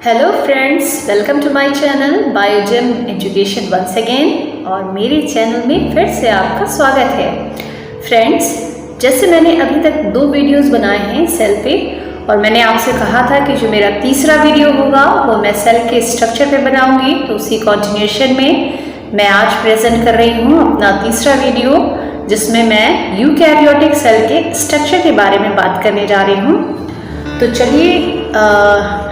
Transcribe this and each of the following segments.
Hello friends, welcome to my channel Biogem education once again. और मेरे channel में फिर से आपका स्वागत है। फ्रेंड्स, जैसे मैंने अभी तक 2 वीडियोस बनाए हैं सेल पे, और मैंने आपसे कहा था कि जो मेरा तीसरा वीडियो होगा वो मैं सेल के स्ट्रक्चर पे बनाऊंगी, तो उसी कंटिन्यूएशन में मैं आज प्रेजेंट कर रही हूँ अपना तीसरा वीडियो, जिसमें मैं यूकैरियोटिक सेल के स्ट्रक्चर के बारे में बात करने जा रही हूँ। तो चलिए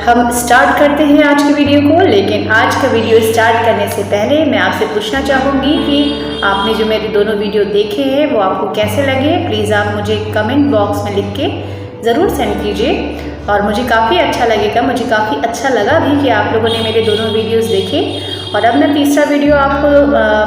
हम स्टार्ट करते हैं आज की वीडियो को। लेकिन आज का वीडियो स्टार्ट करने से पहले मैं आपसे पूछना चाहूँगी कि आपने जो मेरे दोनों वीडियो देखे हैं वो आपको कैसे लगे। प्लीज़ आप मुझे कमेंट बॉक्स में लिख के ज़रूर सेंड कीजिए, और मुझे काफ़ी अच्छा लगेगा। मुझे काफ़ी अच्छा लगा भी कि आप लोगों ने मेरे दोनों वीडियोस देखे। और अब मैं तीसरा वीडियो आपको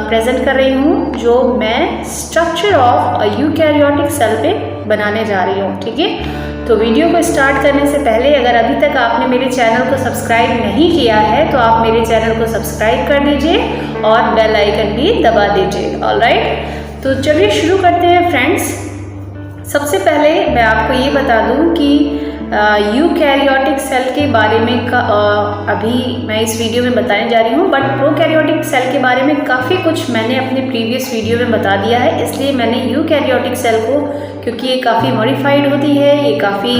प्रेजेंट कर रही हूँ, जो मैं स्ट्रक्चर ऑफ यूकैरियोटिक सेल पे बनाने जा रही हूँ। ठीक है, तो वीडियो को स्टार्ट करने से पहले अगर अभी तक आपने मेरे चैनल को सब्सक्राइब नहीं किया है तो आप मेरे चैनल को सब्सक्राइब कर दीजिए और बेल आइकन भी दबा दीजिए। ऑलराइट, तो चलिए शुरू करते हैं फ्रेंड्स। सबसे पहले मैं आपको ये बता दूं कि यूकैरियोटिक सेल के बारे में अभी मैं इस वीडियो में बताने जा रही हूँ, बट प्रोकैरियोटिक सेल के बारे में काफ़ी कुछ मैंने अपने प्रीवियस वीडियो में बता दिया है। इसलिए मैंने यूकैरियोटिक सेल को, क्योंकि ये काफ़ी मॉडिफाइड होती है, ये काफ़ी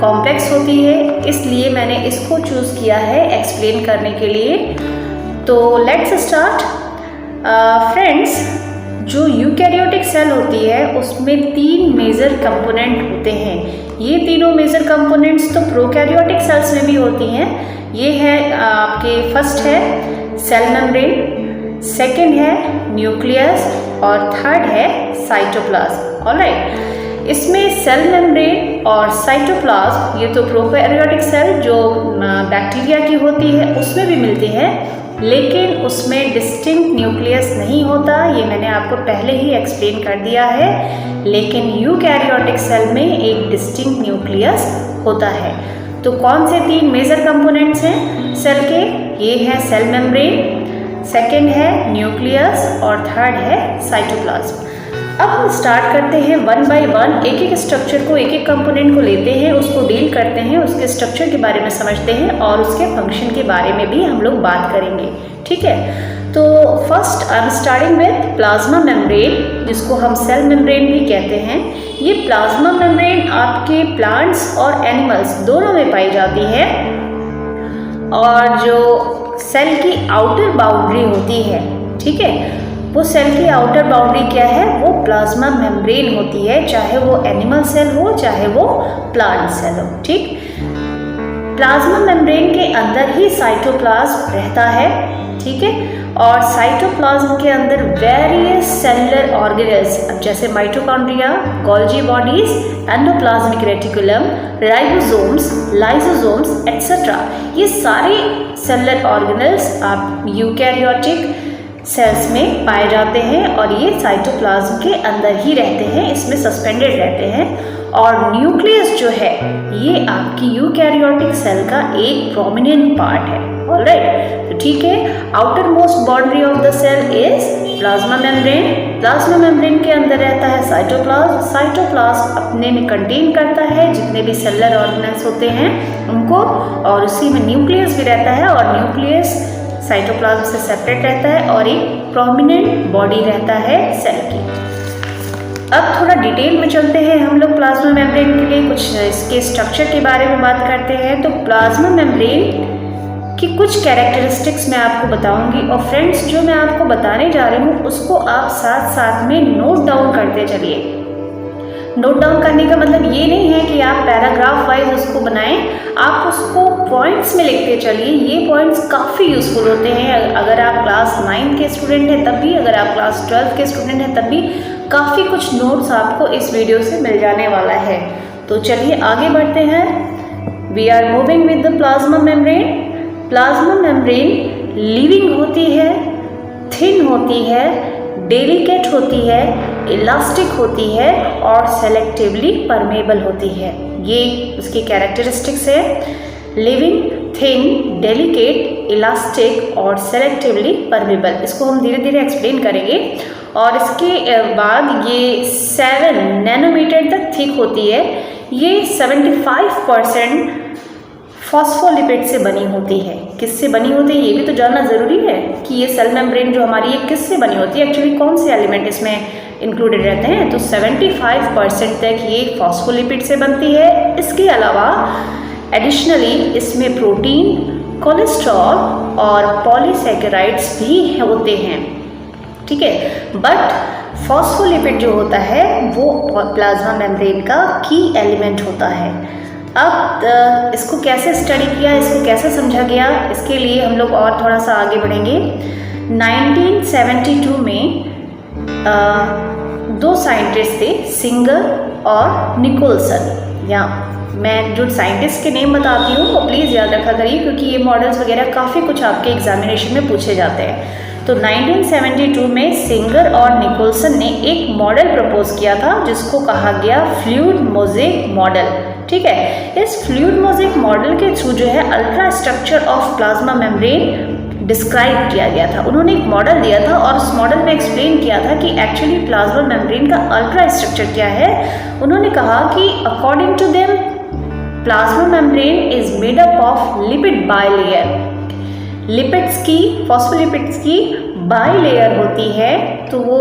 कॉम्प्लेक्स होती है, इसलिए मैंने इसको चूज़ किया है एक्सप्लेन करने के लिए। तो लेट्स स्टार्ट। फ्रेंड्स, जो यूकैरियोटिक सेल होती है उसमें 3 मेजर कंपोनेंट होते हैं। ये तीनों मेजर कंपोनेंट्स तो प्रोकैरियोटिक सेल्स में भी होती हैं। ये है आपके फर्स्ट है सेल मेम्ब्रेन, सेकंड है न्यूक्लियस, और थर्ड है साइटोप्लाज्म। ऑलराइट, इसमें सेल मेम्ब्रेन और साइटोप्लाज्म ये तो प्रोकैरियोटिक सेल जो बैक्टीरिया की होती है उसमें भी मिलती है, लेकिन उसमें डिस्टिंक्ट न्यूक्लियस नहीं होता। ये मैंने आपको पहले ही एक्सप्लेन कर दिया है। लेकिन यूकैरियोटिक सेल में एक डिस्टिंक्ट न्यूक्लियस होता है। तो कौन से 3 मेजर कंपोनेंट्स हैं सेल के? ये है सेल मेम्ब्रेन, सेकंड है न्यूक्लियस, और थर्ड है साइटोप्लाज्म। अब हम स्टार्ट करते हैं 1 बाय 1, एक एक स्ट्रक्चर को, एक एक कंपोनेंट को लेते हैं, उसको डील करते हैं, उसके स्ट्रक्चर के बारे में समझते हैं, और उसके फंक्शन के बारे में भी हम लोग बात करेंगे। ठीक है, तो first I am starting with plasma membrane, जिसको हम सेल मेम्ब्रेन भी कहते हैं। ये प्लाज्मा मेम्ब्रेन आपके प्लांट्स और एनिमल्स दोनों में पाई जाती है, और जो सेल की आउटर बाउंड्री होती है, ठीक है, वो सेल की आउटर बाउंड्री क्या है? वो प्लाज्मा मेम्ब्रेन होती है, चाहे वो एनिमल सेल हो चाहे वो प्लांट सेल हो। ठीक, प्लाज्मा मेम्ब्रेन के अंदर ही साइटोप्लाज्म रहता है। ठीक है, और साइटोप्लाज्म के अंदर वेरियस सेलुलर ऑर्गेनेल्स, जैसे mitochondria, Golgi bodies, endoplasmic reticulum, ribosomes, lysosomes etcetera, ये सारे सेलुलर ऑर्गेनेल्स आप यूकैरियोटिक सेल्स में पाए जाते हैं, और ये साइटोप्लाज्म के अंदर ही रहते हैं, इसमें सस्पेंडेड रहते हैं। और न्यूक्लियस जो है ये आपकी यूकैरियोटिक सेल का एक प्रोमिनेंट पार्ट है। ऑलराइट, तो ठीक है, outermost boundary of the cell is plasma membrane. Plasma membrane के अंदर रहता है साइटोप्लाज्म। साइटोप्लाज्म अपने में कंटेन करता है जितने भी सेलुलर ऑर्गेनेल्स होते हैं उनको, और उसी में न्यूक्लियस भी रहता है, और न्यूक्लियस साइटोप्लाज्म से सेपरेट रहता है, और एक प्रोमिनेंट बॉडी रहता है सेल की। अब थोड़ा डिटेल में चलते हैं हम लोग प्लाज्मा मेम्ब्रेन के लिए, कुछ इसके स्ट्रक्चर के बारे में बात करते हैं। तो प्लाज्मा मेम्ब्रेन की कुछ कैरेक्टरिस्टिक्स मैं आपको बताऊंगी, और फ्रेंड्स जो मैं आपको बताने जा रही हूँ उसको आप साथ साथ में नोट डाउन करते चलिए। नोट डाउन करने का मतलब ये नहीं है कि आप पैराग्राफ वाइज उसको बनाएं, आप उसको पॉइंट्स में लिखते चलिए। ये पॉइंट्स काफ़ी यूज़फुल होते हैं। अगर आप क्लास 9 के स्टूडेंट हैं तब भी, अगर आप क्लास 12 के स्टूडेंट हैं तब भी काफ़ी कुछ नोट्स आपको इस वीडियो से मिल जाने वाला है। तो चलिए आगे बढ़ते हैं। We are moving with the plasma membrane. Plasma membrane living होती है, थिन होती है, डेलिकेट होती है, इलास्टिक होती है, और सेलेक्टिवली परमेबल होती है। ये उसकी कैरेक्टरिस्टिक्स है, लिविंग, थिन, डेलिकेट, इलास्टिक और सेलेक्टिवली परमेबल। इसको हम धीरे धीरे एक्सप्लेन करेंगे। और इसके बाद ये 7 नैनोमीटर तक थिक होती है। ये 75% फॉस्फोलिपिड से बनी होती है। किससे बनी होती है ये भी तो जानना ज़रूरी है कि ये सेल मेम्ब्रेन जो हमारी है किससे बनी होती है, एक्चुअली कौन से एलिमेंट इसमें इंक्लूडेड रहते हैं। तो 75% तक ये फॉस्फोलिपिड से बनती है। इसके अलावा एडिशनली इसमें प्रोटीन, कोलेस्ट्रॉल और पॉलीसैकेराइड्स भी होते हैं, ठीक है। बट फॉस्फोलिपिड जो होता है वो प्लाज्मा मेम्ब्रेन का की एलिमेंट होता है। अब इसको कैसे स्टडी किया, इसको कैसे समझा गया, इसके लिए हम लोग और थोड़ा सा आगे बढ़ेंगे। 1972 में दो साइंटिस्ट थे, सिंगर और निकोलसन। या मैं जो साइंटिस्ट के नेम बताती हूँ वो प्लीज़ याद रखा करिए, क्योंकि ये मॉडल्स वगैरह काफ़ी कुछ आपके एग्जामिनेशन में पूछे जाते हैं। तो 1972 में सिंगर और निकोलसन ने एक मॉडल प्रपोज किया था जिसको कहा गया फ्लूइड मोज़ेक मॉडल, ठीक है। इस फ्लूइड मोज़ेक मॉडल के थ्रू जो है ultra structure of plasma membrane describe किया गया था। उन्होंने एक मॉडल दिया था और उस मॉडल में एक्सप्लेन किया था कि एक्चुअली प्लाज्मा मेम्ब्रेन का अल्ट्रा स्ट्रक्चर क्या है। उन्होंने कहा कि according to them plasma membrane is made up of lipid bilayer. Lipids की, फॉस्फोलिपिड्स की बाइलेयर होती है, तो वो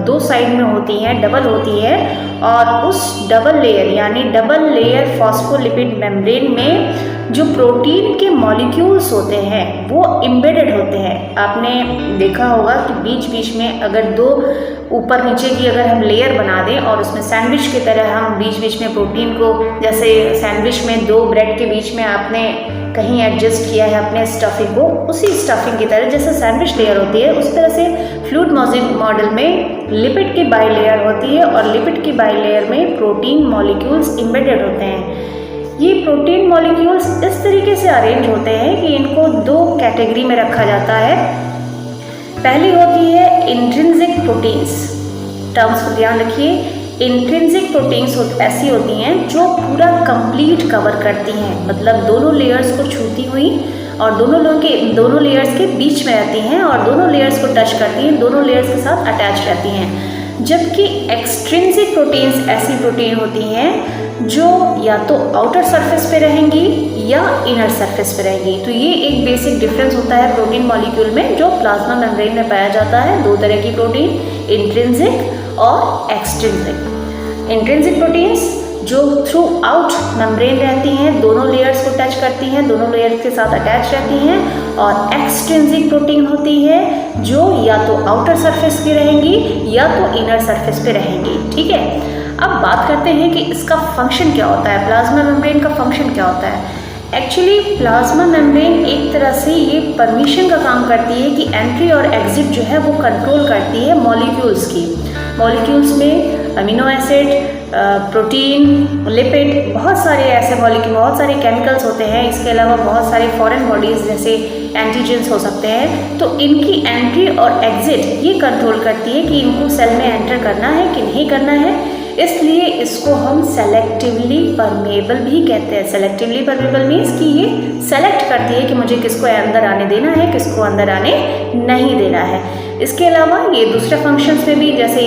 दो साइड में होती हैं, डबल होती है, और उस डबल लेयर यानी डबल लेयर फॉस्फोलिपिड मेम्ब्रेन में जो प्रोटीन के मॉलिक्यूल्स होते हैं वो एम्बेडेड होते हैं। आपने देखा होगा कि बीच बीच में अगर दो ऊपर नीचे की अगर हम लेयर बना दें और उसमें सैंडविच की तरह हम बीच बीच में प्रोटीन को, जैसे सैंडविच में दो ब्रेड के बीच में आपने कहीं एडजस्ट किया है अपने स्टफिंग को, उसी स्टफिंग की तरह जैसे सैंडविच लेयर होती है उस तरह से फ्लूइड मोज़ेक मॉडल में लिपिड की बाइलेयर होती है और लिपिड की बाइलेयर में प्रोटीन मॉलिक्यूल्स एम्बेडेड होते हैं। ये प्रोटीन मॉलिक्यूल्स इस तरीके से अरेंज होते हैं कि इनको दो कैटेगरी में रखा जाता है। पहली होती है इंट्रिंसिक प्रोटीन्स, टर्म्स को ध्यान रखिए। इंट्रिंसिक प्रोटीन्स ऐसी होती हैं जो पूरा कंप्लीट कवर करती हैं, मतलब दोनों लेयर्स को छूती हुई और दोनों लेयर्स के बीच में रहती हैं और दोनों लेयर्स को टच करती हैं, दोनों लेयर्स के साथ अटैच रहती हैं। जबकि एक्सट्रिंसिक प्रोटीन्स ऐसी प्रोटीन होती हैं जो या तो आउटर सरफेस पे रहेंगी या इनर सरफेस पे रहेंगी। तो ये एक बेसिक डिफरेंस होता है प्रोटीन मॉलिक्यूल में जो प्लाज्मा मेम्ब्रेन में पाया जाता है। दो तरह की प्रोटीन, इंट्रिंसिक और एक्सट्रिंसिक। इंट्रिंसिक प्रोटीन्स जो थ्रू आउट मेम्ब्रेन रहती हैं, दोनों लेयर्स को टच करती हैं, दोनों लेयर्स के साथ अटैच रहती हैं, और एक्सट्रिंसिक प्रोटीन होती है जो या तो आउटर सरफेस की रहेंगी या तो इनर सरफेस पे रहेंगी, ठीक है। अब बात करते हैं कि इसका फंक्शन क्या होता है, प्लाज्मा मेम्ब्रेन का फंक्शन क्या होता है। एक्चुअली प्लाज्मा मेम्ब्रेन एक तरह से ये परमिशन का काम करती है कि एंट्री और एग्जिट जो है वो कंट्रोल करती है मॉलिक्यूल्स की। मॉलिक्यूल्स में अमीनो एसिड, प्रोटीन, लिपिड, बहुत सारे ऐसे मॉलिक्यूल, बहुत सारे केमिकल्स होते हैं। इसके अलावा बहुत सारे फॉरेन बॉडीज़ जैसे एंटीजेंस हो सकते हैं। तो इनकी एंट्री और एग्जिट ये कंट्रोल करती है कि इनको सेल में एंटर करना है कि नहीं करना है। इसलिए इसको हम सेलेक्टिवली परमेबल भी कहते हैं। सेलेक्टिवली परमेबल मीन्स कि ये सेलेक्ट करती है कि मुझे किसको अंदर आने देना है, किसको अंदर आने नहीं देना है। इसके अलावा ये दूसरे फंक्शंस में भी, जैसे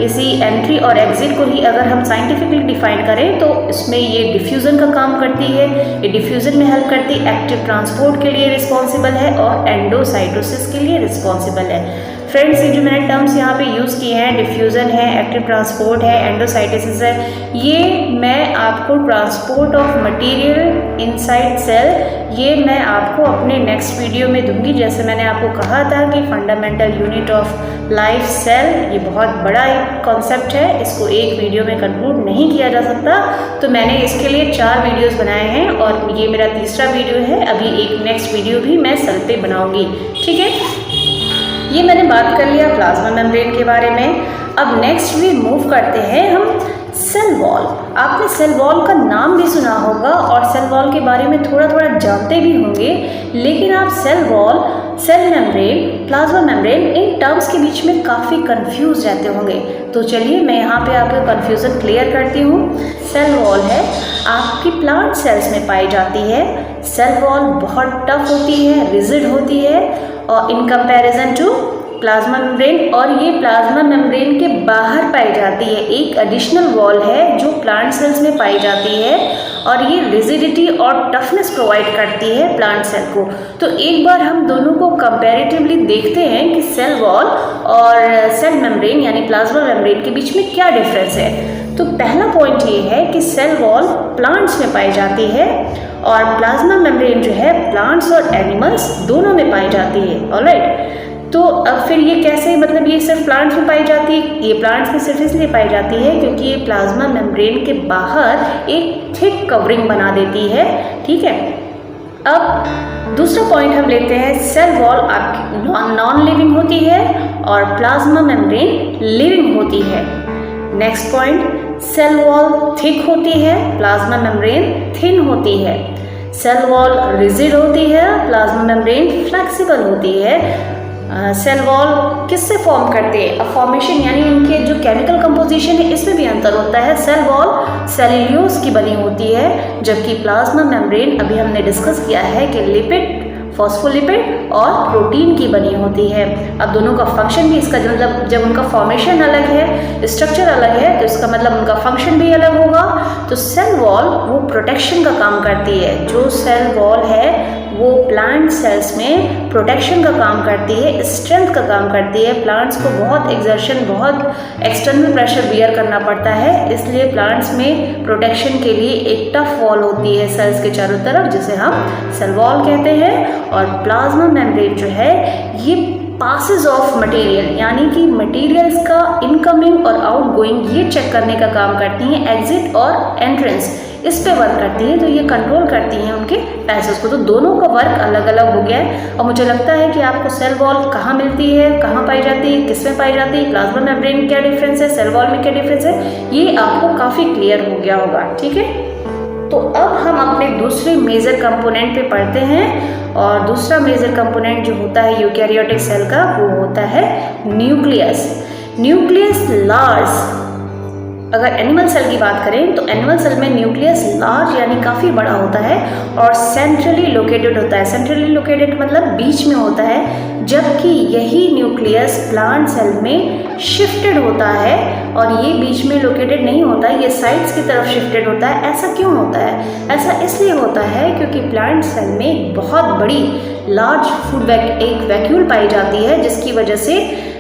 इसी एंट्री और एग्जिट को ही अगर हम साइंटिफिकली डिफाइन करें तो इसमें ये डिफ्यूज़न का काम करती है। ये डिफ्यूज़न में हेल्प करती है, एक्टिव ट्रांसपोर्ट के लिए रिस्पॉन्सिबल है और एंडोसाइटोसिस के लिए रिस्पॉन्सिबल है। फ्रेंड्स, ये जो मैंने टर्म्स यहाँ पे यूज़ किए हैं, डिफ्यूज़न है, एक्टिव ट्रांसपोर्ट है, एंडोसाइटोसिस है, ये मैं आपको transport of material inside cell, ये मैं आपको अपने नेक्स्ट वीडियो में दूंगी। जैसे मैंने आपको कहा था कि fundamental unit of life cell, ये बहुत बड़ा एक कॉन्सेप्ट है, इसको एक वीडियो में कंक्लूड नहीं किया जा सकता। तो मैंने इसके लिए 4 वीडियोस बनाए हैं और ये मेरा तीसरा वीडियो है। अभी एक नेक्स्ट वीडियो भी मैं सेल पे बनाऊंगी, ठीक है। ये मैंने बात कर लिया प्लाज्मा मेम्ब्रेन के बारे में। अब नेक्स्ट भी मूव करते हैं हम सेल वॉल। आपने सेल वॉल का नाम भी सुना होगा और सेल वॉल के बारे में थोड़ा थोड़ा जानते भी होंगे, लेकिन आप cell wall, cell membrane, plasma membrane, इन टर्म्स के बीच में काफ़ी कंफ्यूज रहते होंगे। तो चलिए मैं यहाँ पे आपको कन्फ्यूज़न क्लियर करती हूँ। सेल वॉल है, आपकी प्लांट सेल्स में पाई जाती है। सेल वॉल बहुत टफ होती है, रिजिड होती है और in comparison to plasma membrane, और ये प्लाज्मा मेम्ब्रेन के बाहर पाई जाती है। एक एडिशनल वॉल है जो प्लांट सेल्स में पाई जाती है और ये रिजिडिटी और टफनेस प्रोवाइड करती है प्लांट सेल को। तो एक बार हम दोनों को कंपैरेटिवली देखते हैं कि सेल वॉल और सेल मेम्ब्रेन यानी प्लाज्मा मेम्ब्रेन के बीच में क्या डिफरेंस है। तो पहला पॉइंट ये है कि सेल वॉल प्लांट्स में पाई जाती है और प्लाज्मा मेम्ब्रेन जो है प्लांट्स और एनिमल्स दोनों में पाई जाती है। ऑलराइट, तो अब फिर ये कैसे, मतलब ये सिर्फ प्लांट्स में पाई जाती है? ये प्लांट्स में सिर्फ इसलिए पाई जाती है क्योंकि ये प्लाज्मा मेम्ब्रेन के बाहर एक थिक कवरिंग बना देती है। ठीक है, अब दूसरा पॉइंट हम लेते हैं, सेल वॉल नॉन लिविंग होती है और प्लाज्मा मेम्ब्रेन लिविंग होती है। Next point, cell wall thick होती है, प्लाज्मा मेम्ब्रेन थिन होती है। सेल वॉल रिजिड होती है, प्लाज्मा मेम्ब्रेन फ्लेक्सिबल होती है। सेल वॉल किससे फॉर्म करते हैं? फॉर्मेशन यानी इनके जो केमिकल कंपोजिशन है इसमें भी अंतर होता है। सेल वॉल सेल्यूलोज की बनी होती है, जबकि प्लाज्मा मेम्ब्रेन अभी हमने डिस्कस किया है कि लिपिड, फॉस्फोलिपिड और प्रोटीन की बनी होती है। अब दोनों का फंक्शन भी इसका मतलब जब उनका फॉर्मेशन अलग है, स्ट्रक्चर अलग है, तो इसका मतलब उनका फंक्शन भी अलग होगा। तो सेल वॉल वो प्रोटेक्शन का काम करती है। जो सेल वॉल है वो प्लांट सेल्स में प्रोटेक्शन का काम करती है, स्ट्रेंथ का काम करती है। प्लांट्स को बहुत एक्सर्शन, बहुत एक्सटर्नल प्रेशर बियर करना पड़ता है, इसलिए प्लांट्स में प्रोटेक्शन के लिए एक टफ वॉल होती है सेल्स के चारों तरफ, जिसे हम सेल वॉल कहते हैं। और प्लाज्मा मेम्ब्रेन जो है ये पासेस ऑफ मटेरियल यानी कि मटेरियल्स का इनकमिंग और आउटगोइंग ये चेक करने का काम करती हैं, एग्जिट और एंट्रेंस इस पे वर्क करती हैं। तो ये कंट्रोल करती हैं उनके पैसेज को। तो दोनों का वर्क अलग अलग हो गया है। और मुझे लगता है कि आपको सेल वॉल कहाँ मिलती है, कहाँ पाई जाती है, किस में पाई जाती है, प्लाज्मा मेम्ब्रेन में क्या डिफरेंस है, सेल वॉल में क्या डिफरेंस है, ये आपको काफ़ी क्लियर हो गया होगा। ठीक है, तो अब हम अपने दूसरे मेजर कंपोनेंट पे पढ़ते हैं। और दूसरा मेजर कंपोनेंट जो होता है यूकैरियोटिक सेल का वो होता है न्यूक्लियस। न्यूक्लियस लार्ज, अगर एनिमल सेल की बात करें तो एनिमल सेल में न्यूक्लियस लार्ज यानी काफ़ी बड़ा होता है और सेंट्रली लोकेटेड होता है। सेंट्रली लोकेटेड मतलब बीच में होता है, जबकि यही न्यूक्लियस प्लांट सेल में शिफ्टेड होता है और ये बीच में लोकेटेड नहीं होता है, ये साइड्स की तरफ शिफ्टेड होता है। ऐसा क्यों होता है? ऐसा इसलिए होता है क्योंकि प्लांट सेल में एक बहुत बड़ी लार्ज फूड एक वैक्यूल पाई जाती है, जिसकी वजह से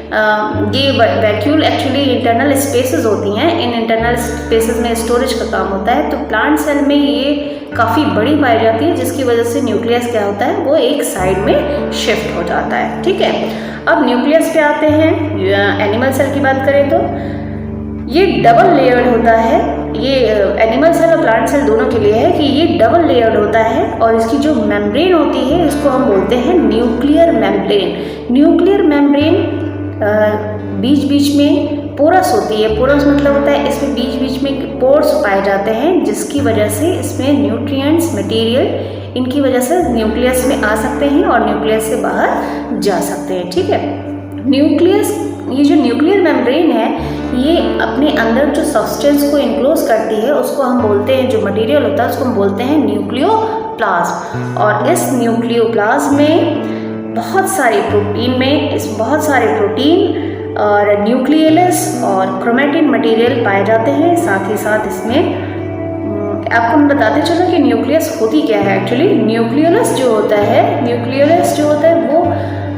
ये वैक्यूल एक्चुअली इंटरनल स्पेसेस होती हैं। इन इंटरनल स्पेसेस में स्टोरेज का काम होता है। तो प्लांट सेल में ये काफ़ी बड़ी पाई जाती है, जिसकी वजह से न्यूक्लियस क्या होता है, वो एक साइड में शिफ्ट हो जाता है। ठीक है, अब न्यूक्लियस पे आते हैं। एनिमल सेल की बात करें तो ये डबल लेयर्ड होता है। ये एनिमल सेल और प्लांट सेल दोनों के लिए है कि ये डबल लेयर्ड होता है और इसकी जो मेम्ब्रेन होती है इसको हम बोलते हैं न्यूक्लियर मेम्ब्रेन। न्यूक्लियर मेम्ब्रेन बीच बीच में पोरस होती है। पोरस मतलब होता है इसमें बीच बीच में पोर्स पाए जाते हैं, जिसकी वजह से इसमें न्यूट्रिएंट्स मटेरियल इनकी वजह से न्यूक्लियस में आ सकते हैं और न्यूक्लियस से बाहर जा सकते हैं। ठीक है, न्यूक्लियस, ये जो न्यूक्लियर मेम्ब्रेन है ये अपने अंदर जो सब्सटेंस को इनक्लोज करती है उसको हम बोलते हैं, जो मटेरियल होता है उसको हम बोलते हैं न्यूक्लियोप्लाज्म। और इस न्यूक्लियोप्लाज्म में बहुत सारे प्रोटीन और न्यूक्लियस और क्रोमेटिन मटेरियल पाए जाते हैं। साथ ही साथ इसमें आपको मैं बताते चलो कि न्यूक्लियस होती क्या है। एक्चुअली न्यूक्लियस जो होता है वो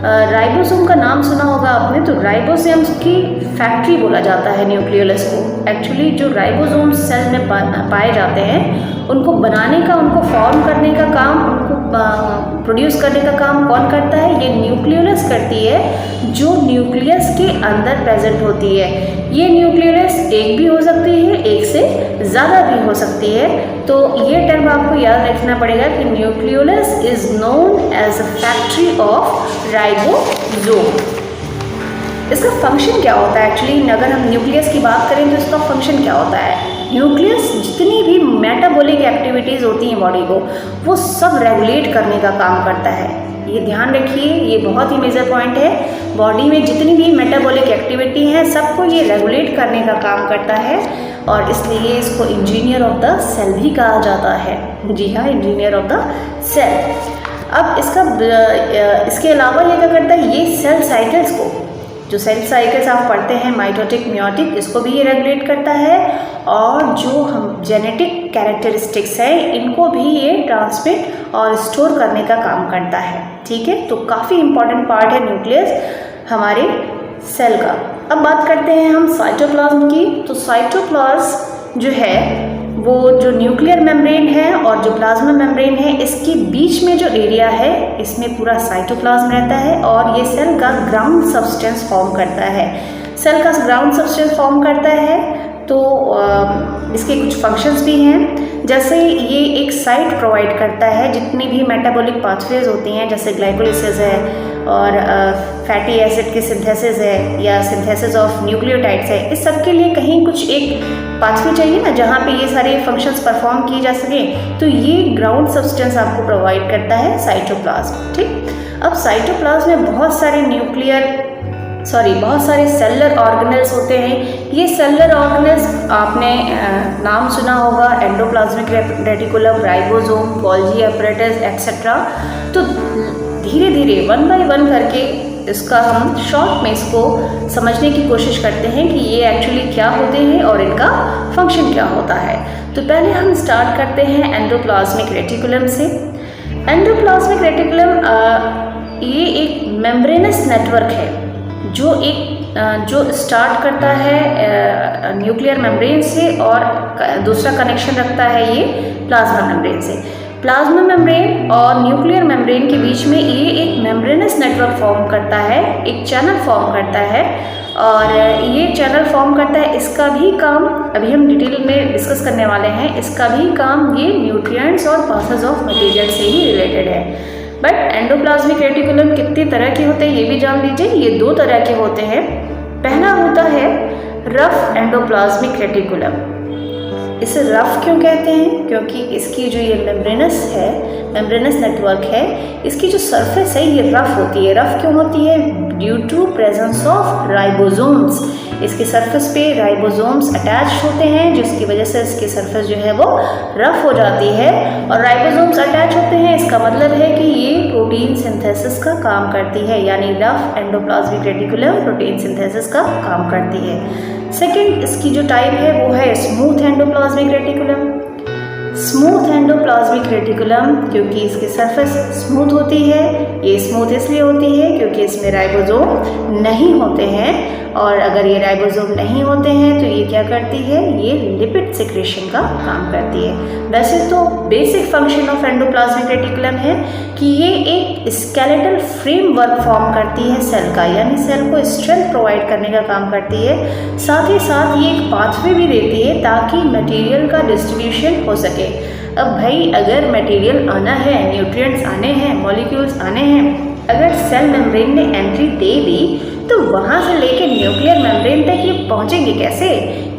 राइबोसोम का नाम सुना होगा आपने। तो राइबोसोम्स की फैक्ट्री बोला जाता है न्यूक्लियस को। एक्चुअली जो राइबोसोम सेल में पाए जाते हैं उनको बनाने का, उनको फॉर्म करने का काम, उनको प्रोड्यूस करने का काम कौन करता है? ये न्यूक्लियस करती है, जो न्यूक्लियस के अंदर प्रेजेंट होती है। ये न्यूक्लियस एक भी हो सकती है, एक से ज़्यादा भी हो सकती है। तो ये टर्म आपको याद रखना पड़ेगा कि nucleus is known as a factory of ribosome. इसका फंक्शन क्या होता है? एक्चुअली अगर हम न्यूक्लियस की बात करें तो इसका फंक्शन क्या होता है? न्यूक्लियस जितनी भी मेटाबॉलिक एक्टिविटीज़ होती हैं बॉडी को, वो सब रेगुलेट करने का काम करता है। ये ध्यान रखिए, ये बहुत ही मेजर पॉइंट है। बॉडी में जितनी भी मेटाबॉलिक एक्टिविटी है सबको ये रेगुलेट करने का काम करता है और इसलिए इसको इंजीनियर ऑफ द सेल भी कहा जाता है। जी हाँ, इंजीनियर ऑफ द सेल। अब इसके अलावा ये क्या करता है? ये सेल साइकिल्स को जो सेल साइकिल्स आप पढ़ते हैं माइटोटिक मियोटिक, इसको भी ये रेगुलेट करता है, और जो हम जेनेटिक कैरेक्टरिस्टिक्स है इनको भी ये ट्रांसमिट और स्टोर करने का काम करता है। ठीक है, तो काफ़ी इंपॉर्टेंट पार्ट है न्यूक्लियस हमारे सेल का। अब बात करते हैं हम साइटोप्लाज्म की। तो साइटोप्लाज्म जो है वो जो न्यूक्लियर मेम्ब्रेन है और जो प्लाज्मा मेम्ब्रेन है, इसके बीच में जो एरिया है इसमें पूरा साइटोप्लाज्म रहता है, और ये सेल का ग्राउंड सब्सटेंस फॉर्म करता है। सेल का ग्राउंड सब्सटेंस फॉर्म करता है तो इसके कुछ फंक्शंस भी हैं, जैसे ये एक साइट प्रोवाइड करता है जितनी भी मेटाबॉलिक पाथवेज होती हैं, जैसे ग्लाइकोलिसिस है और फैटी एसिड की सिंथेसिस है या सिंथेसिस ऑफ न्यूक्लियोटाइड्स है, इस सब के लिए कहीं कुछ एक पाथवे चाहिए ना जहाँ पे ये सारे फंक्शंस परफॉर्म किए जा सके, तो ये ग्राउंड सब्सटेंस आपको प्रोवाइड करता है साइटोप्लाज्म। ठीक, अब साइटोप्लाज्म में बहुत सारे सेलुलर ऑर्गेनेल्स होते हैं। ये सेलुलर ऑर्गेनेल्स आपने नाम सुना होगा, endoplasmic reticulum, ribosome, Golgi apparatus etcetera. तो धीरे धीरे 1 बाय 1 करके इसका हम शॉर्ट में इसको समझने की कोशिश करते हैं कि ये एक्चुअली क्या होते हैं और इनका फंक्शन क्या होता है। तो पहले हम स्टार्ट करते हैं एंडोप्लाज्मिक रेटिकुलम से। एंडोप्लाज्मिक रेटिकुलम ये एक मेम्ब्रेनस नेटवर्क है जो स्टार्ट करता है न्यूक्लियर मेम्ब्रेन से और दूसरा कनेक्शन रखता है ये प्लाज्मा मेम्ब्रेन से। प्लाज्मा मेम्ब्रेन और न्यूक्लियर मेम्ब्रेन के बीच में ये एक मेम्ब्रेनस नेटवर्क फॉर्म करता है, एक चैनल फॉर्म करता है, और ये चैनल फॉर्म करता है। इसका भी काम अभी हम डिटेल में डिस्कस करने वाले हैं। इसका भी काम ये न्यूट्रिएंट्स और पासेज ऑफ मटेरियल से ही रिलेटेड है। बट एंडोप्लाज्मिक रेटिकुलम कितनी तरह के होते हैं ये भी जान लीजिए। ये 2 तरह के होते हैं। पहला होता है रफ एंडोप्लाज्मिक रेटिकुलम। इसे रफ क्यों कहते हैं? क्योंकि इसकी जो ये मेम्ब्रेनस नेटवर्क है, इसकी जो सरफेस है ये रफ होती है। रफ क्यों होती है? Due to presence of ribosomes. इसके सरफेस पे राइबोसोम्स अटैच होते हैं, जिसकी वजह से इसकी सरफेस जो है वो रफ हो जाती है। और राइबोसोम्स अटैच होते हैं, इसका मतलब है कि ये प्रोटीन सिंथेसिस का काम करती है, यानी rough endoplasmic reticulum protein synthesis का काम करती है। सेकेंड इसकी जो टाइप है वो है smooth endoplasmic reticulum. Smooth endoplasmic reticulum क्योंकि इसकी सरफेस स्मूथ होती है। ये स्मूथ इसलिए होती है क्योंकि इसमें राइबोसोम नहीं होते हैं, और अगर ये राइबोसोम नहीं होते हैं तो ये क्या करती है? ये लिपिड सिक्रेशन का काम करती है। वैसे तो basic function of endoplasmic reticulum है कि ये एक स्केलेटल फ्रेमवर्क फॉर्म करती है सेल का, यानी सेल को स्ट्रेंथ प्रोवाइड करने का काम करती है। साथ ही साथ ये एक पाथवे भी देती है ताकि मटेरियल का डिस्ट्रीब्यूशन हो सके। अब भाई अगर मटेरियल आना है, न्यूट्रिएंट्स आने हैं, मॉलिक्यूल्स आने हैं, अगर सेल मेम्ब्रेन ने एंट्री दे दी तो वहाँ से लेके न्यूक्लियर मेम्ब्रेन तक ये पहुँचेंगे कैसे?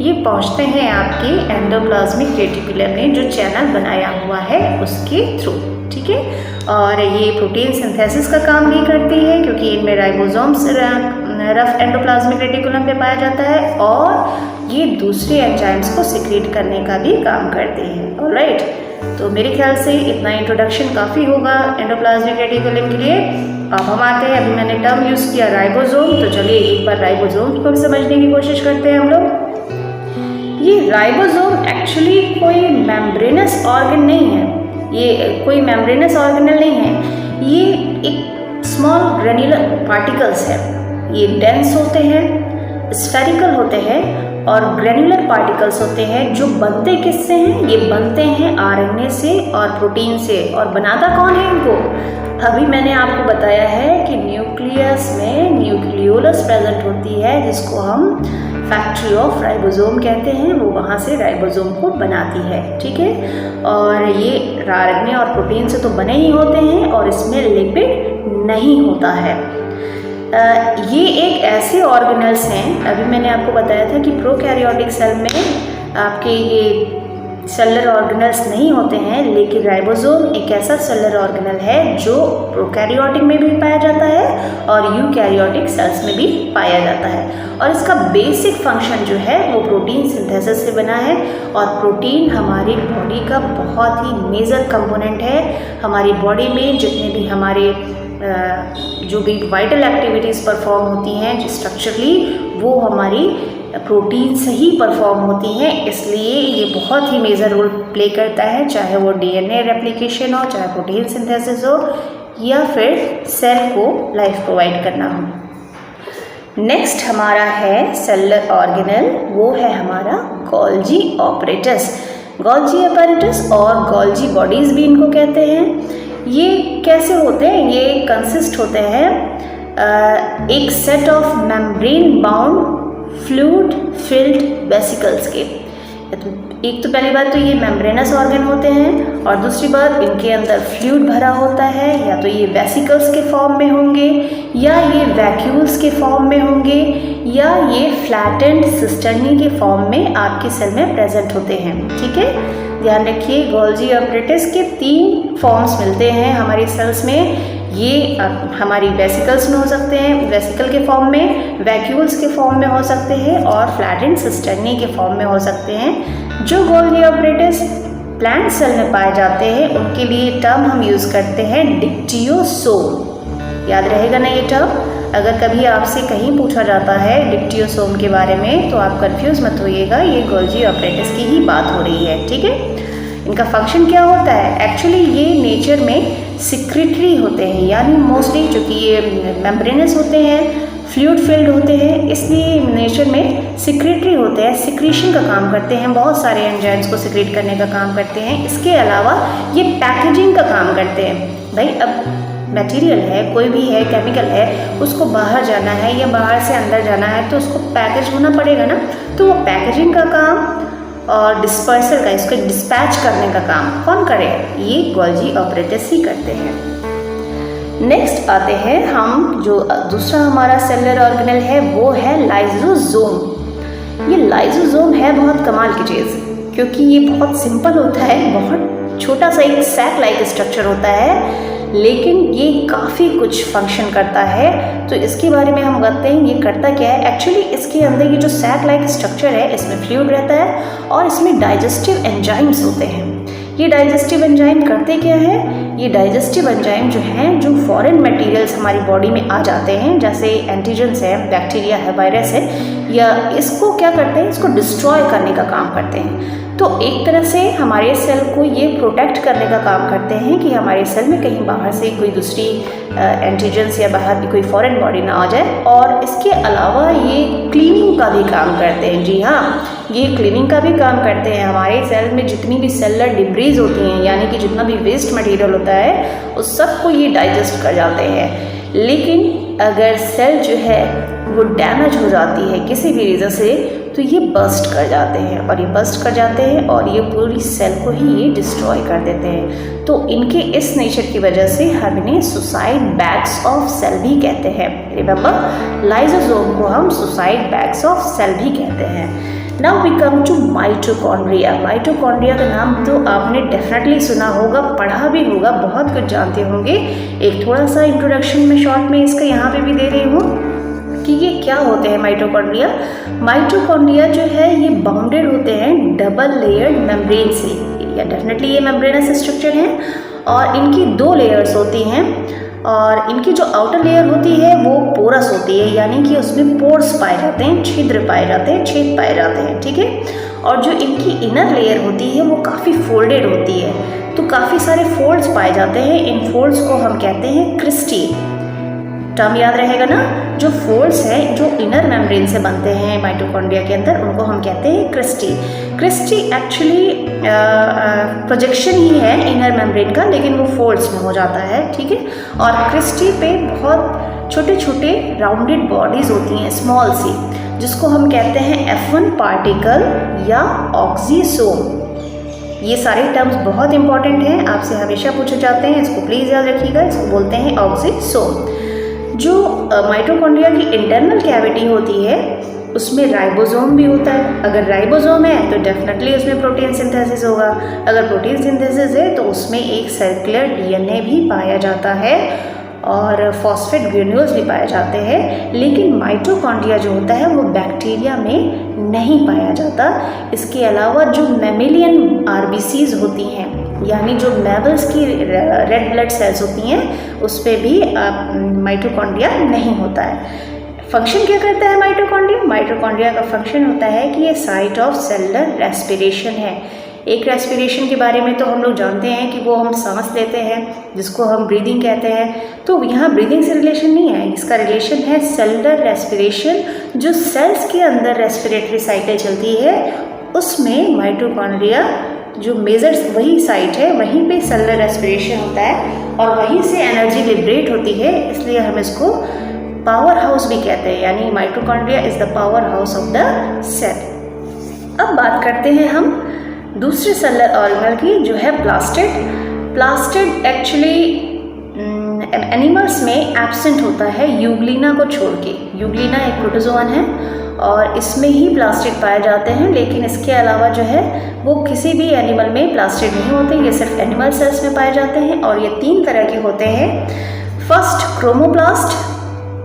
ये पहुँचते हैं आपके एंडोप्लाज्मिक रेटिकुलम में जो चैनल बनाया हुआ है उसके थ्रू। ठीक है, और ये प्रोटीन सिंथेसिस का काम भी करती है क्योंकि इनमें राइबोसोम्स रफ एंडोप्लाज्मिक रेटिकुलम पे पाया जाता है, और ये दूसरे एंजाइम्स को सिक्रीट करने का भी काम करती है। ऑलराइट, तो मेरे ख्याल से इतना इंट्रोडक्शन काफ़ी होगा एंडोप्लाज्मिक रेटिकुलम के लिए। अब हम आते हैं, अभी मैंने टर्म यूज़ किया राइबोसोम, तो चलिए एक बार राइबोसोम को भी समझने की कोशिश करते हैं हम लोग। ये राइबोसोम एक्चुअली कोई मेम्ब्रेनस ऑर्गन नहीं है, ये कोई मेम्ब्रेनस ऑर्गेनल नहीं है, ये एक स्मॉल ग्रेन्युलर पार्टिकल्स है। ये डेंस होते हैं, स्फेरिकल होते हैं और ग्रेन्युलर पार्टिकल्स होते हैं जो बनते किससे हैं? ये बनते हैं आरएनए से और प्रोटीन से। और बनाता कौन है इनको? अभी मैंने आपको बताया है कि न्यूक्लियस में न्यूक्लियोलस प्रेजेंट होती है जिसको हम फैक्ट्री ऑफ राइबोसोम कहते हैं, वो वहाँ से राइबोसोम को बनाती है। ठीक है, और ये आरएनए और प्रोटीन से तो बने ही होते हैं और इसमें लिपिड नहीं होता है। ये एक ऐसे ऑर्गेनल्स हैं, अभी मैंने आपको बताया था कि प्रोकैरियोटिक सेल में आपके ये सेलुलर ऑर्गेनल्स नहीं होते हैं, लेकिन राइबोसोम एक ऐसा सेलुलर ऑर्गेनल है जो प्रोकैरियोटिक में भी पाया जाता है और यूकैरियोटिक सेल्स में भी पाया जाता है। और इसका बेसिक फंक्शन जो है वो प्रोटीन सिंथेसिस से बना है, और प्रोटीन हमारी बॉडी का बहुत ही मेजर कंपोनेंट है। हमारी बॉडी में जितने भी हमारे जो भी वाइटल एक्टिविटीज़ परफॉर्म होती हैं स्ट्रक्चरली, वो हमारी प्रोटीन से ही परफॉर्म होती हैं। इसलिए ये बहुत ही मेजर रोल प्ले करता है, चाहे वो डीएनए रेप्लिकेशन हो, चाहे प्रोटीन सिंथेसिस हो, या फिर सेल को लाइफ प्रोवाइड करना हो। नेक्स्ट हमारा है सेलुलर ऑर्गेनेल, वो है हमारा गोल्जी ऑपरेटस। गोल्जी अपैरेटस और गोल्जी बॉडीज़ भी इनको कहते हैं। ये कैसे होते हैं? ये कंसिस्ट होते हैं एक set of membrane bound fluid filled vesicles के। एक तो पहली बात तो ये मेम्ब्रेनस ऑर्गन होते हैं, और दूसरी बात इनके अंदर फ्लूइड भरा होता है। या तो ये वेसिकल्स के फॉर्म में होंगे, या ये वैक्यूल्स के फॉर्म में होंगे, या ये फ्लैटेंड सिस्टर्नी के फॉर्म में आपके सेल में प्रेजेंट होते हैं। ठीक है, ध्यान रखिए, गोल्जी ऑपरेटस के 3 फॉर्म्स मिलते हैं हमारे सेल्स में। ये हमारी वेसिकल्स में हो सकते हैं, वेसिकल के फॉर्म में, वैक्यूल्स के फॉर्म में हो सकते हैं, और फ्लैटेंड सिस्टर्नी के फॉर्म में हो सकते हैं। जो गोल्जी ऑपरेटस प्लांट सेल में पाए जाते हैं उनके लिए टर्म हम यूज़ करते हैं डिक्टियोसोम। याद रहेगा ना ये टर्म? अगर कभी आपसे कहीं पूछा जाता है डिक्टियोसोम के बारे में तो आप कंफ्यूज मत होइएगा, ये गोल्जी ऑपरेटस की ही बात हो रही है। ठीक है, इनका फंक्शन क्या होता है? एक्चुअली ये नेचर में सिक्रेटरी होते हैं, यानी मोस्टली चूँकि ये मेम्ब्रेनस होते हैं, फ्लूइड फिल्ड होते हैं, इसलिए नेचर में सिक्रेटरी होते हैं, सिक्रीशन का काम करते हैं, बहुत सारे एंजाइम्स को सिक्रेट करने का काम करते हैं। इसके अलावा ये पैकेजिंग का काम करते हैं। भाई अब मटेरियल है, कोई भी है, केमिकल है, उसको बाहर जाना है या बाहर से अंदर जाना है तो उसको पैकेज होना पड़ेगा ना, तो वो पैकेजिंग का काम और डिस्पर्सल का, इसको डिस्पैच करने का काम कौन करे? ये गोल्जी ऑपरेटस ही करते हैं। नेक्स्ट आते हैं हम, जो दूसरा हमारा सेलुलर ऑर्गेनेल है वो है लाइसोसोम। ये लाइसोसोम है बहुत कमाल की चीज़, क्योंकि ये बहुत सिंपल होता है, बहुत छोटा सा एक सैक लाइक स्ट्रक्चर होता है, लेकिन ये काफ़ी कुछ फंक्शन करता है। तो इसके बारे में हम बताते हैं ये करता क्या है। एक्चुअली इसके अंदर ये जो सैक लाइक स्ट्रक्चर है, इसमें फ्लूइड रहता है और इसमें डाइजेस्टिव एंजाइम्स होते हैं। ये डाइजेस्टिव एंजाइम करते क्या है? ये डाइजेस्टिव एंजाइम जो हैं, जो फॉरेन मटेरियल्स हमारी बॉडी में आ जाते हैं, जैसे एंटीजेंस है, बैक्टीरिया है, वायरस है, या इसको क्या करते हैं? इसको डिस्ट्रॉय करने का काम करते हैं। तो एक तरह से हमारे सेल को ये प्रोटेक्ट करने का काम करते हैं कि हमारे सेल में कहीं बाहर से कोई दूसरी एंटीजेंस या बाहर की कोई फॉरेन बॉडी ना आ जाए। और इसके अलावा ये क्लीनिंग का भी काम करते हैं। जी हाँ, ये क्लीनिंग का भी काम करते हैं। हमारे सेल में जितनी भी सेलुलर डिब्रीज होती हैं, यानी कि जितना भी वेस्ट मटेरियल होता है, उस सबको ये डाइजेस्ट कर जाते हैं। लेकिन अगर सेल जो है वो डैमेज हो जाती है किसी भी रीज़न से, तो ये बर्स्ट कर जाते हैं, और ये बर्स्ट कर जाते हैं और ये पूरी सेल को ही ये डिस्ट्रॉय कर देते हैं। तो इनके इस नेचर की वजह से हम इन्हें सुसाइड बैग्स ऑफ सेल भी कहते हैं। रिमेंबर, लाइसोसोम को हम सुसाइड बैग्स ऑफ सेल भी कहते हैं। Now we come to mitochondria. Mitochondria का नाम तो आपने डेफिनेटली सुना होगा, पढ़ा भी होगा, बहुत कुछ जानते होंगे। एक थोड़ा सा इंट्रोडक्शन में शॉर्ट में इसका यहाँ पे भी दे रही हूँ कि ये क्या होते हैं माइटोकॉन्ड्रिया। माइटोकॉन्ड्रिया जो है ये बाउंडेड होते हैं डबल लेयर्ड मेम्ब्रेन से, या डेफिनेटली ये मेम्ब्रेनस स्ट्रक्चर है, और इनकी 2 लेयर्स होती हैं। और इनकी जो आउटर लेयर होती है वो पोरस होती है, यानी कि उसमें पोर्स पाए जाते हैं, छिद्र पाए जाते हैं, छेद पाए जाते हैं। ठीक है, और जो इनकी इनर लेयर होती है वो काफ़ी फोल्डेड होती है, तो काफ़ी सारे फोल्ड्स पाए जाते हैं। इन फोल्ड्स को हम कहते हैं क्रिस्टी। टर्म याद रहेगा ना, जो फोल्ड्स हैं जो इनर मेम्ब्रेन से बनते हैं माइटोकॉन्ड्रिया के अंदर, उनको हम कहते हैं क्रिस्टी। क्रिस्टी एक्चुअली प्रोजेक्शन ही है इनर मेम्ब्रेन का, लेकिन वो फोल्ड्स में हो जाता है। ठीक है, और क्रिस्टी पे बहुत छोटे छोटे राउंडेड बॉडीज़ होती हैं, स्मॉल सी, जिसको हम कहते हैं F1 पार्टिकल या ऑक्सीसोम। ये सारे टर्म्स बहुत इंपॉर्टेंट हैं, आपसे हमेशा पूछे जाते हैं, इसको प्लीज़ याद रखिएगा। इसको बोलते हैं ऑक्सीसोम। जो माइटोकॉन्ड्रिया की इंटरनल कैविटी होती है उसमें राइबोसोम भी होता है। अगर राइबोसोम है तो डेफिनेटली उसमें प्रोटीन सिंथेसिस होगा। अगर प्रोटीन सिंथेसिस है तो उसमें एक सर्कुलर डीएनए भी पाया जाता है और फॉस्फेट ग्रेन्यूल्स भी पाए जाते हैं। लेकिन माइटोकॉन्ड्रिया जो होता है वो बैक्टीरिया में नहीं पाया जाता। इसके अलावा जो मैमेलियन आरबीसीज होती हैं यानी जो मैमल्स की रेड ब्लड सेल्स होती हैं उस पर भी माइटोकॉन्ड्रिया नहीं होता है। फंक्शन क्या करता है माइटोकॉन्ड्रिया? माइटोकॉन्ड्रिया का फंक्शन होता है कि ये साइट ऑफ सेलुलर रेस्पिरेशन है। एक रेस्पिरेशन के बारे में तो हम लोग जानते हैं कि वो हम सांस लेते हैं, जिसको हम ब्रीदिंग कहते हैं। तो यहाँ ब्रीदिंग से रिलेशन नहीं है, इसका रिलेशन है सेलुलर रेस्पिरेशन। जो सेल्स के अंदर रेस्पिरेटरी साइकिल चलती है उसमें माइटोकॉन्ड्रिया जो मेजर वही साइट है, वहीं पे सेलुलर रेस्पिरेशन होता है और वहीं से एनर्जी लिबरेट होती है, इसलिए हम इसको पावर हाउस भी कहते हैं। यानी mitochondria is the power house of the cell. अब बात करते हैं हम दूसरे सेलुलर ऑर्गेनल की, जो है प्लास्टिड। प्लास्टिड एक्चुअली एनिमल्स में एब्सेंट होता है यूग्लिना को छोड़ के। यूग्लिना एक प्रोटोजोआन है और इसमें ही प्लास्टिड पाए जाते हैं, लेकिन इसके अलावा जो है वो किसी भी एनिमल में प्लास्टिड नहीं होते, ये सिर्फ एनिमल सेल्स में पाए जाते हैं। और ये 3 तरह के होते हैं। फर्स्ट क्रोमोप्लास्ट,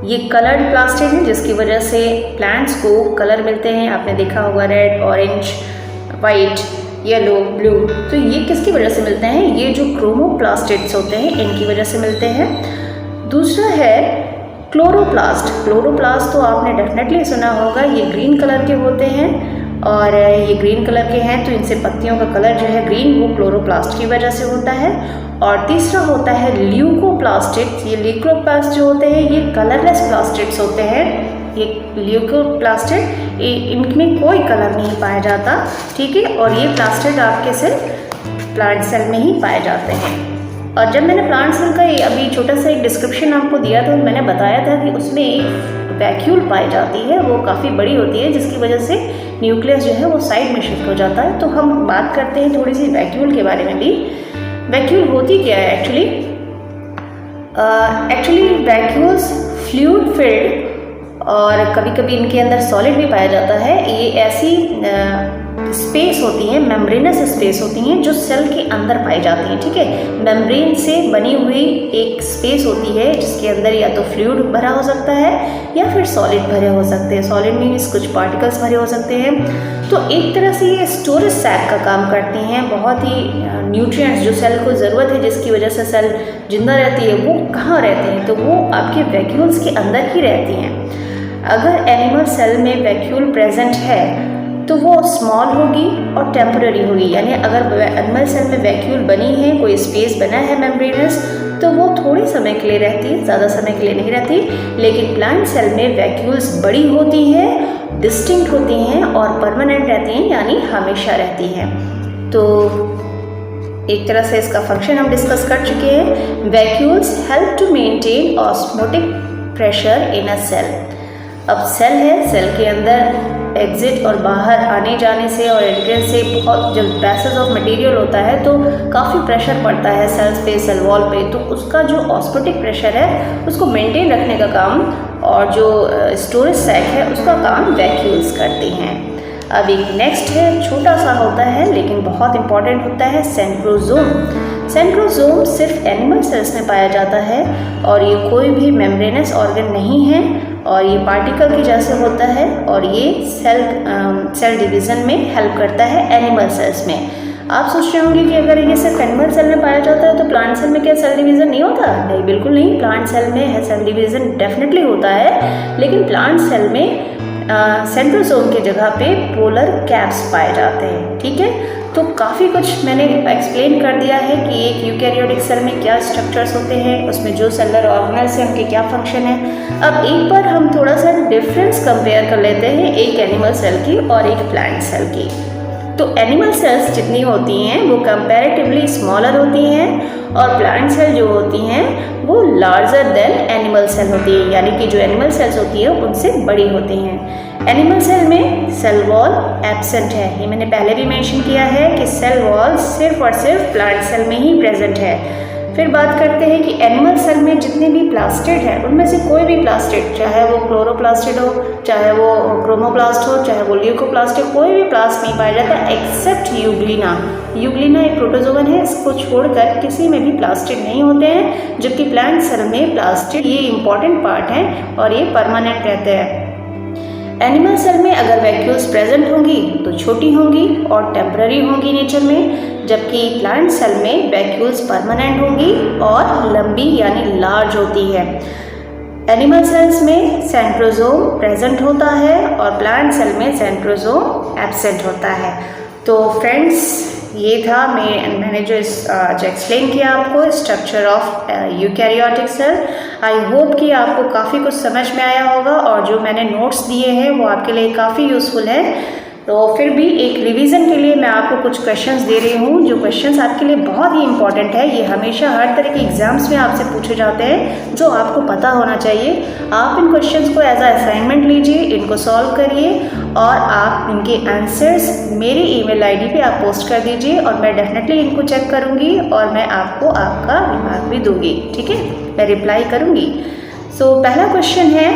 ये कलर्ड प्लास्टिड है जिसकी वजह से प्लांट्स को कलर मिलते हैं। आपने देखा होगा red, orange, white, yellow, blue. तो ये किसकी वजह से मिलते हैं? ये जो क्रोमोप्लास्टिड्स होते हैं इनकी वजह से मिलते हैं। दूसरा है क्लोरोप्लास्ट। क्लोरोप्लास्ट तो आपने डेफिनेटली सुना होगा, ये ग्रीन कलर के होते हैं और ये ग्रीन कलर के हैं तो इनसे पत्तियों का कलर जो है ग्रीन, वो क्लोरोप्लास्ट की वजह से होता है। और तीसरा होता है ल्यूकोप्लास्टिड्स। ये ल्यूकोप्लास्ट जो होते हैं ये कलरलेस प्लास्टिड्स होते हैं। ये ल्यूकोप्लास्टिड इनमें कोई कलर नहीं पाया जाता, ठीक है। और ये प्लास्टिड आपके सिर्फ प्लांट सेल में ही पाए जाते हैं। और जब मैंने प्लांट सेल का अभी छोटा सा एक डिस्क्रिप्शन आपको दिया था, मैंने बताया था कि उसमें एक वैक्यूल पाई जाती है, वो काफ़ी बड़ी होती है जिसकी वजह से न्यूक्लियस जो है वो साइड में शिफ्ट हो जाता है। तो हम बात करते हैं थोड़ी सी वैक्यूल के बारे में भी। वैक्यूल होती क्या है एक्चुअली वैक्यूल्स फ्लूइड फिल्ड और कभी कभी इनके अंदर सॉलिड भी पाया जाता है। ये ऐसी स्पेस होती हैं, मेम्ब्रेनस स्पेस होती हैं जो सेल के अंदर पाई जाती हैं, ठीक है। मेम्ब्रेन से बनी हुई एक स्पेस होती है जिसके अंदर या तो फ्लूइड भरा हो सकता है या फिर सॉलिड भरे हो सकते हैं। सॉलिड मीन्स कुछ पार्टिकल्स भरे हो सकते हैं। तो एक तरह से ये स्टोरेज सैक का काम करती हैं। बहुत ही न्यूट्रिएंट्स जो सेल को ज़रूरत है, जिसकी वजह से सेल जिंदा रहती है, वो कहाँ रहते हैं? तो वो आपके वैक्यूल्स के अंदर ही रहती हैं। अगर एनिमल सेल में वैक्यूल प्रेजेंट है तो वो स्मॉल होगी और टेम्पररी होगी। यानी अगर एनिमल सेल में वैक्यूल बनी है, कोई स्पेस बना है मेम्ब्रेनस, तो वो थोड़े समय के लिए रहती है, ज़्यादा समय के लिए नहीं रहती। लेकिन प्लांट सेल में वैक्यूल्स बड़ी होती हैं, डिस्टिंक्ट होती हैं और परमानेंट रहती हैं, यानी हमेशा रहती हैं। तो एक तरह से इसका फंक्शन हम डिस्कस कर चुके हैं। Vacuoles help to maintain osmotic pressure in a cell. अब सेल है, सेल के अंदर एग्जिट और बाहर आने जाने से और एंट्रेंस से बहुत जब पैसेज ऑफ मटेरियल होता है तो काफ़ी प्रेशर पड़ता है सेल्स पे, सेल वॉल पे। तो उसका जो ऑस्मोटिक प्रेशर है उसको मेंटेन रखने का काम और जो स्टोरेज सैक है उसका काम वैक्यूल्स करती हैं। अब एक नेक्स्ट है, छोटा सा होता है लेकिन बहुत इंपॉर्टेंट होता है, सेंट्रोजोम। सेंट्रोजोम सिर्फ एनिमल सेल्स में पाया जाता है और ये कोई भी मेम्ब्रेनस ऑर्गन नहीं है और ये पार्टिकल की जैसे होता है और ये सेल डिवीज़न में हेल्प करता है एनिमल सेल्स में। आप सोच रहे होंगे कि अगर ये सिर्फ एनिमल सेल में पाया जाता है तो प्लांट सेल में क्या सेल डिवीज़न नहीं होता? नहीं, बिल्कुल नहीं। प्लांट सेल में सेल डिवीज़न डेफिनेटली होता है, लेकिन प्लांट सेल में सेंट्रोजोम की जगह पे पोलर कैप्स पाए जाते हैं, ठीक है। तो काफ़ी कुछ मैंने एक्सप्लेन कर दिया है कि एक यूकैरियोटिक सेल में क्या स्ट्रक्चर्स होते हैं, उसमें जो सेलुलर ऑर्गेनल्स हैं उनके क्या फंक्शन है। अब एक बार हम थोड़ा सा डिफरेंस कंपेयर कर लेते हैं एक एनिमल सेल की और एक प्लांट सेल की। तो एनिमल सेल्स जितनी होती हैं वो कंपैरेटिवली स्मॉलर होती हैं और प्लांट सेल जो होती हैं वो लार्जर देन एनिमल सेल होती है, यानी कि जो एनिमल सेल्स होती है उनसे बड़ी होती हैं। एनिमल सेल में सेल वॉल एब्सेंट है, ये मैंने पहले भी मेंशन किया है कि सेल वॉल सिर्फ और सिर्फ प्लांट सेल में ही प्रेजेंट है। फिर बात करते हैं कि एनिमल सेल में जितने भी प्लास्टिड हैं उनमें से कोई भी प्लास्टिड, चाहे वो क्लोरोप्लास्टिड हो, चाहे वो क्रोमोप्लास्ट हो, चाहे वो ल्यूकोप्लास्ट हो, कोई भी प्लास्ट नहीं पाया जाता एक्सेप्ट यूग्लिना। यूग्लिना एक प्रोटोजोवन है, इसको छोड़कर किसी में भी प्लास्टिड नहीं होते हैं, जबकि प्लांट सेल में प्लास्टिड ये इंपॉर्टेंट पार्ट है और ये परमानेंट रहते हैं। एनिमल सेल में अगर वैक्यूल्स प्रेजेंट होंगी तो छोटी होंगी और टेम्पररी होंगी नेचर में, जबकि प्लांट सेल में वैक्यूल्स परमानेंट होंगी और लंबी यानी लार्ज होती है। एनिमल सेल्स में सेंट्रोजोम प्रेजेंट होता है और प्लांट सेल में सेंट्रोजोम एब्सेंट होता है। तो फ्रेंड्स, ये था मैंने जो एक्सप्लेन किया आपको structure of eukaryotic cell. I hope कि आपको काफ़ी कुछ समझ में आया होगा और जो मैंने नोट्स दिए हैं वो आपके लिए काफ़ी यूज़फुल है। तो फिर भी एक रिवीजन के लिए मैं आपको कुछ क्वेश्चंस दे रही हूँ, जो क्वेश्चंस आपके लिए बहुत ही इंपॉर्टेंट है। ये हमेशा हर तरह के एग्जाम्स में आपसे पूछे जाते हैं, जो आपको पता होना चाहिए। आप इन क्वेश्चंस को एज अ असाइनमेंट लीजिए, इनको सॉल्व करिए और आप इनके आंसर्स मेरी ईमेल आईडी पे आप पोस्ट कर दीजिए और मैं डेफिनेटली इनको चेक करूँगी और मैं आपको आपका रिमार्क भी दूँगी। ठीक है, मैं रिप्लाई करूँगी। सो पहला क्वेश्चन है,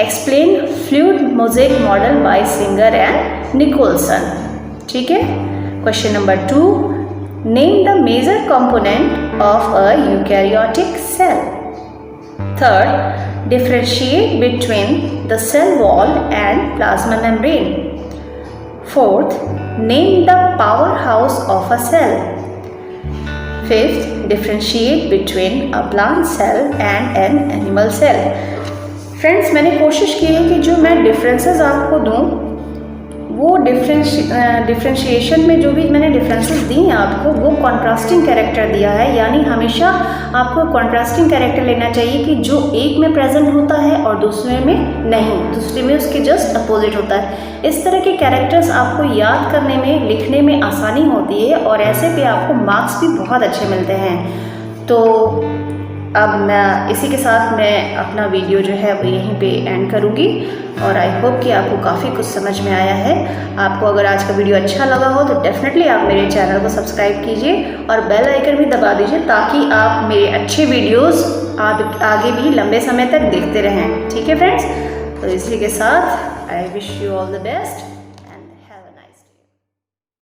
explain fluid mosaic model by Singer and Nicolson. ठीक है। Question number 2, name the major component of a eukaryotic cell. Third, differentiate between the cell wall and plasma membrane. Fourth, name the power house of a cell. Fifth, differentiate between a plant cell and an animal cell. Friends, मैंने कोशिश की है कि जो मैं differences आपको दूं वो डिफरेंशिएशन में जो भी मैंने डिफरेंसेस दी हैं आपको, वो कॉन्ट्रास्टिंग कैरेक्टर दिया है। यानी हमेशा आपको कॉन्ट्रास्टिंग कैरेक्टर लेना चाहिए कि जो एक में प्रेजेंट होता है और दूसरे में नहीं, दूसरे में उसके जस्ट अपोजिट होता है। इस तरह के कैरेक्टर्स आपको याद करने में, लिखने में आसानी होती है और ऐसे पे आपको मार्क्स भी बहुत अच्छे मिलते हैं। तो अब मैं इसी के साथ मैं अपना वीडियो जो है वो यहीं पे एंड करूँगी और आई होप कि आपको काफ़ी कुछ समझ में आया है। आपको अगर आज का वीडियो अच्छा लगा हो तो डेफिनेटली आप मेरे चैनल को सब्सक्राइब कीजिए और बेल आइकन भी दबा दीजिए, ताकि आप मेरे अच्छे वीडियोस आप आगे भी लंबे समय तक देखते रहें। ठीक है फ्रेंड्स, तो इसी के साथ I wish you all the best.